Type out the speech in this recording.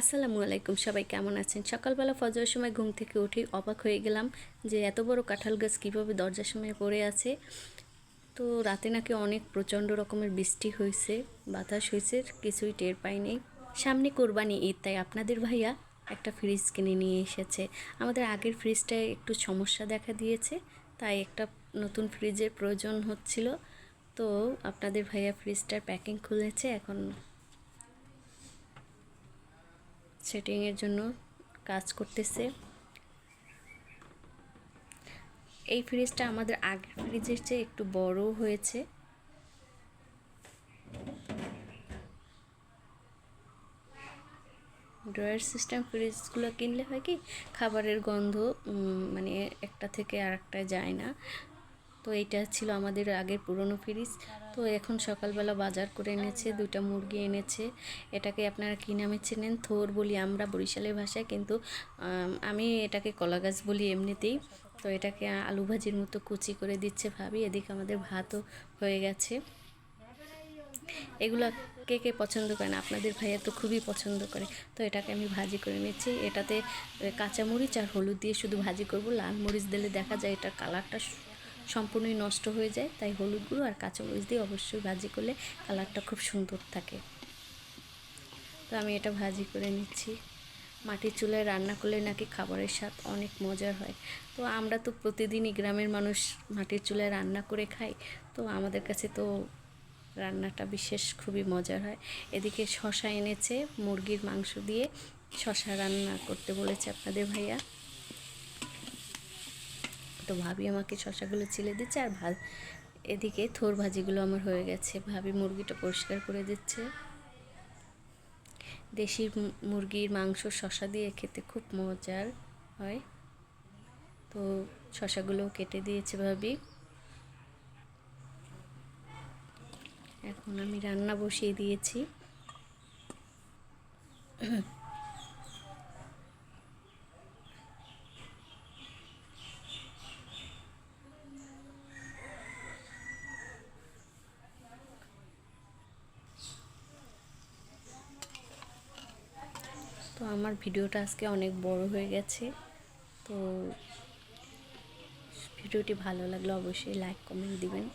আসসালামু আলাইকুম, সবাই কেমন আছেন? সকালবেলা ফজরের সময় ঘুম থেকে উঠে অবাক হয়ে গেলাম যে এত বড় কাঁঠাল গাছ কীভাবে দরজার সামনে পড়ে আছে। তো রাতে নাকি অনেক প্রচণ্ড রকমের বৃষ্টি হয়েছে, বাতাস হয়েছে, কিছুই টের পাইনি। সামনে কোরবানি ঈদ, তাই আপনাদের ভাইয়া একটা ফ্রিজ কিনে নিয়ে এসেছে। আমাদের আগের ফ্রিজটায় একটু সমস্যা দেখা দিয়েছে, তাই একটা নতুন ফ্রিজের প্রয়োজন হচ্ছিল। তো আপনাদের ভাইয়া ফ্রিজটার প্যাকিং খুলেছে, এখন সেটিংয়ের জন্য কাজ করতেছে। এই ফ্রিজটা আমাদের আগের ফ্রিজের চেয়ে একটু বড় হয়েছে। ড্রয়ার সিস্টেম ফ্রিজগুলো কিনলে হয় কি, খাবারের গন্ধ মানে একটা থেকে আর একটা যায় না। তো এইটা ছিল আমাদের আগের পুরনো ফ্রিজ। তো এখন সকালবেলা বাজার করে এনেছে, 2টা মুরগি এনেছে। এটাকে আপনারা কী নামে চেনেন? থোর বলি আমরা বরিশালের ভাষায়, কিন্তু আমি এটাকে কলা গাছ বলি এমনিতেই। তো এটাকে আলু ভাজির মতো কুচি করে দিচ্ছে ভাবি। এদিকে আমাদের ভাতও হয়ে গেছে। এগুলো কে কে পছন্দ করেন? আপনাদের ভাইয়া তো খুবই পছন্দ করে। তো এটাকে আমি ভাজি করে নিচ্ছি। এটাতে কাঁচামরিচ আর হলুদ দিয়ে শুধু ভাজি করব। লাল মরিচ দিলে দেখা যায় এটার কালারটা সম্পূর্ণই নষ্ট হয়ে যায়, তাই হলুদ গুঁড়ো আর কাঁচামরিচ দিয়ে অবশ্যই ভাজি করলে কালারটা খুব সুন্দর থাকে। তো আমি এটা ভাজি করে নিচ্ছি। মাটির চুলায় রান্না করলে নাকি খাবারের স্বাদ অনেক মজার হয়। তো আমরা তো প্রতিদিনই গ্রামের মানুষ মাটির চুলায় রান্না করে খাই, তো আমাদের কাছে তো রান্নাটা বিশেষ খুবই মজার হয়। এদিকে শশা এনেছে, মুরগির মাংস দিয়ে শশা রান্না করতে বলেছে আপনাদের ভাইয়া। তো ভাবি আমাকে শশাগুলো ছিলে দিচ্ছে, আর এদিকে থোর ভাজিগুলো আমার হয়ে গেছে। ভাবি মুরগিটা পরিষ্কার করে দিচ্ছে। দেশি মুরগির মাংস শশা দিয়ে খেতে খুব মজার হয়। তো শশাগুলোও কেটে দিয়েছে ভাবি। এখন আমি রান্না বসিয়ে দিয়েছি। তো আমার ভিডিওটা আজকে অনেক বড় হয়ে গেছে। তো ভিডিওটি ভালো লাগলে অবশ্যই লাইক কমেন্ট দিবেন।